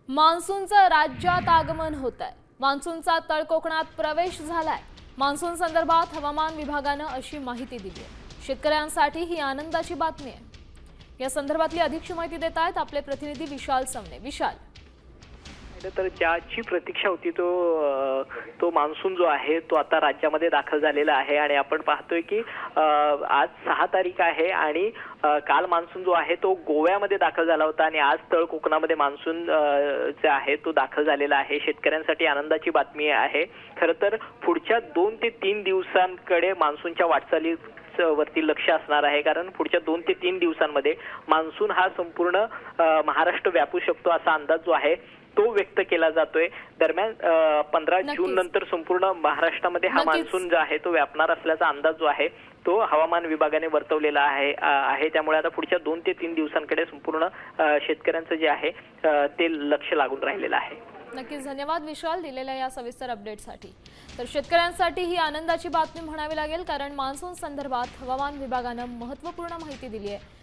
मान्सूनचं राज्यात आगमन होत आहे। मान्सूनचा तळ कोकणात प्रवेश झालाय। मान्सून संदर्भात हवामान विभागाने अशी माहिती दिली आहे। शेतकऱ्यांसाठी ही आनंदाची बातमी आहे। या संदर्भातली अधिक माहिती देत आहेत आपले प्रतिनिधी विशाल सवणे। विशाल, तर ज्याची प्रतीक्षा होती तो मान्सून जो आहे तो आता राज्यामध्ये दाखल झालेला आहे आणि आपण पाहतोय की आज 6 तारीख आहे आणि काल मान्सून जो आहे तो गोव्यामध्ये दाखल झाला होता आणि आज तळ कोकणामध्ये मान्सून जे आहे तो दाखल झालेला आहे। शेतकऱ्यांसाठी आनंदाची बातमी आहे। खरं तर पुढच्या 2 ते 3 दिवसांकडे मान्सूनच्या वाटचाली वरती लक्ष असणार आहे, कारण पुढच्या 2 ते 3 दिवसांमध्ये मान्सून हा संपूर्ण महाराष्ट्र व्यापू शकतो असा अंदाज जो आहे तो व्यक्त केला जातोय। दरम्यान 15 जून नंतर संपूर्ण महाराष्ट्रामध्ये हा मान्सून जो आहे तो व्यापणार असल्याचा अंदाज जो आहे तो हवामान विभागाने वर्तवलेला आहे। त्यामुळे आता पुढच्या 2 ते 3 दिवसांकडे संपूर्ण शेतकऱ्यांचं जे आहे ते लक्ष लागून राहिलेलं आहे। नक्कीच धन्यवाद विशाल दिलेल्या या सविस्तर अपडेटसाठी। तर शेतकऱ्यांसाठी ही आनंदाची बातमी म्हणावी लागेल, कारण मान्सून संदर्भात हवामान विभागाने महत्त्वपूर्ण माहिती दिली आहे।